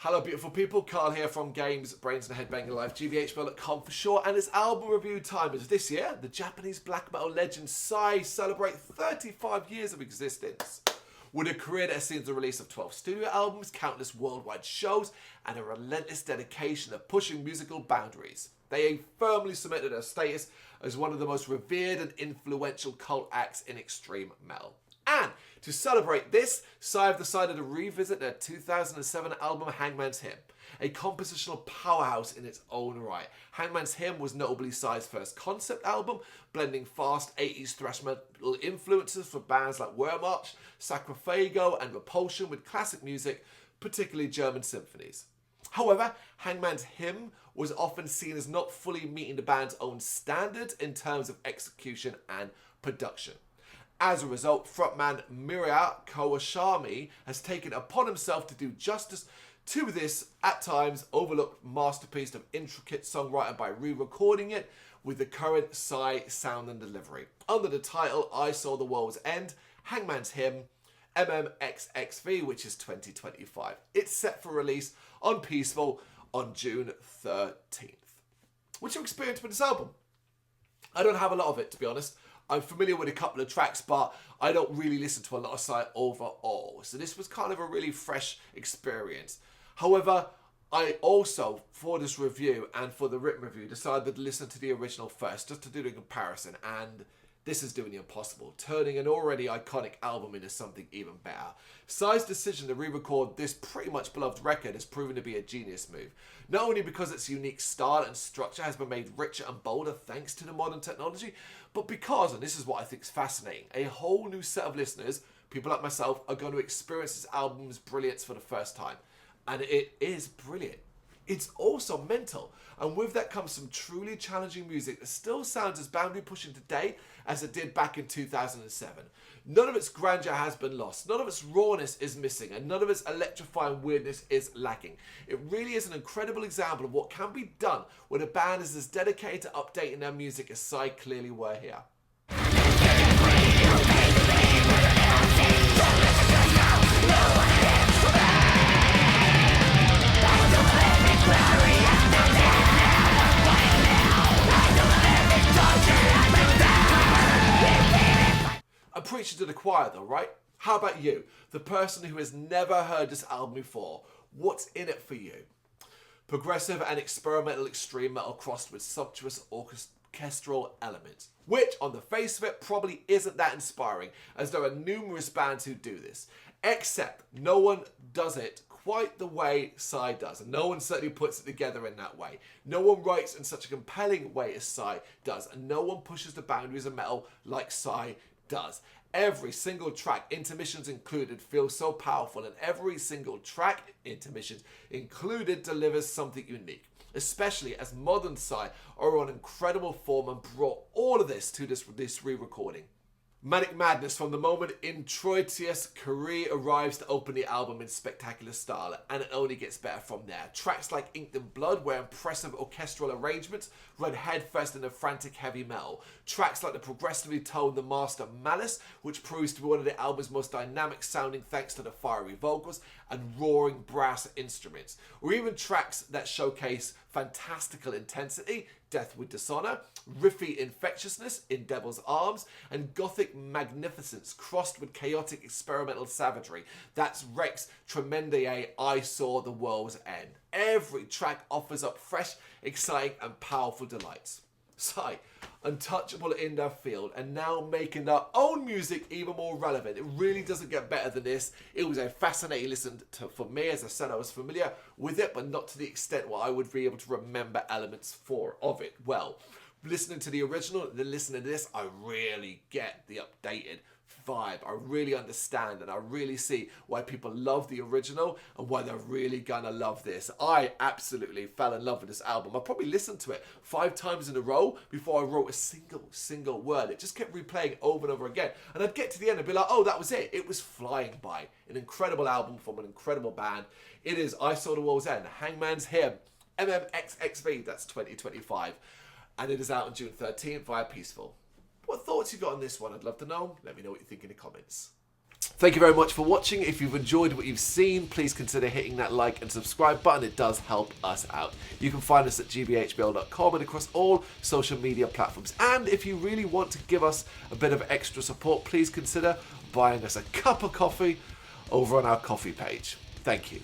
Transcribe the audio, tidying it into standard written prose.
Hello beautiful people, Carl here from Brrraaains A Head-Banging Life, gbhblofficial for short, and it's album review time. As this year, the Japanese black metal legend Sigh celebrate 35 years of existence. With a career that has seen the release of 12 studio albums, countless worldwide shows, and a relentless dedication of pushing musical boundaries, they firmly cemented their status as one of the most revered and influential cult acts in extreme metal. And to celebrate this, Sigh have decided to revisit their 2007 album Hangman's Hymn, a compositional powerhouse in its own right. Hangman's Hymn was notably Sigh's first concept album, blending fast 80s thrash metal influences from bands like Wehrmacht, Sarcophago and Repulsion with classic music, particularly German symphonies. However, Hangman's Hymn was often seen as not fully meeting the band's own standards in terms of execution and production. As a result, frontman Miura Kawashami has taken it upon himself to do justice to this, at times, overlooked masterpiece of intricate songwriting by re-recording it with the current Sigh sound and delivery. Under the title I Saw the World's End, Hangman's Hymn, MMXXV, which is 2025. It's set for release on Peaceville on June 13th. What's your experience with this album? I don't have a lot of it, to be honest. I'm familiar with a couple of tracks, but I don't really listen to a lot of Sigh overall. So this was kind of a really fresh experience. However, I also, for this review and for the written review, decided to listen to the original first, just to do the comparison. And this is doing the impossible, turning an already iconic album into something even better. Sigh's decision to re-record this pretty much beloved record has proven to be a genius move. Not only because its unique style and structure has been made richer and bolder thanks to the modern technology, but because, and this is what I think is fascinating, a whole new set of listeners, people like myself, are going to experience this album's brilliance for the first time. And it is brilliant. It's also mental, and with that comes some truly challenging music that still sounds as boundary pushing today as it did back in 2007. None of its grandeur has been lost, none of its rawness is missing, and none of its electrifying weirdness is lacking. It really is an incredible example of what can be done when a band is as dedicated to updating their music as Sigh clearly were here. I'm preaching to the choir though, right? How about you, the person who has never heard this album before? What's in it for you? Progressive and experimental extreme metal crossed with sumptuous orchestral elements, which on the face of it probably isn't that inspiring, as there are numerous bands who do this, except no one does it quite the way Sigh does, and no one certainly puts it together in that way. No one writes in such a compelling way as Sigh does, and no one pushes the boundaries of metal like Sigh does. Every single track, intermissions included, feels so powerful, and every single track, intermissions included, delivers something unique, especially as modern Sigh are on incredible form and brought all of this to this re-recording. Manic madness from the moment Introitius Curie arrives to open the album in spectacular style, and it only gets better from there. Tracks like Inked in Blood, where impressive orchestral arrangements run headfirst into frantic heavy metal. Tracks like the progressively toned The Master Malice, which proves to be one of the album's most dynamic sounding thanks to the fiery vocals and roaring brass instruments. Or even tracks that showcase fantastical intensity, Death with Dishonor, riffy infectiousness in Devil's Arms, and gothic magnificence crossed with chaotic experimental savagery. That's Rex Tremendier I Saw the World's End. Every track offers up fresh, exciting and powerful delights. Sigh, untouchable in their field, and now making their own music even more relevant. It really doesn't get better than this. It was a fascinating listen for me. As I said, I was familiar with it, but not to the extent where I would be able to remember elements of it. Well, listening to the original, then listening to this, I really get the updated vibe. I really understand, and I really see why people love the original and why they're really gonna love this. I absolutely fell in love with this album. I probably listened to it 5 times in a row before I wrote a single word. It just kept replaying over and over again, and I'd get to the end and be like, oh, that was it. It was flying by. An incredible album from an incredible band. It is I Saw the World's End, Hangman's Hymn, MMXXV, that's 2025, and it is out on June 13th via Peaceville. What thoughts you got on this one? I'd love to know. Let me know what you think in the comments. Thank you very much for watching. If you've enjoyed what you've seen, please consider hitting that like and subscribe button. It does help us out. You can find us at gbhbl.com and across all social media platforms. And if you really want to give us a bit of extra support, please consider buying us a cup of coffee over on our coffee page. Thank you.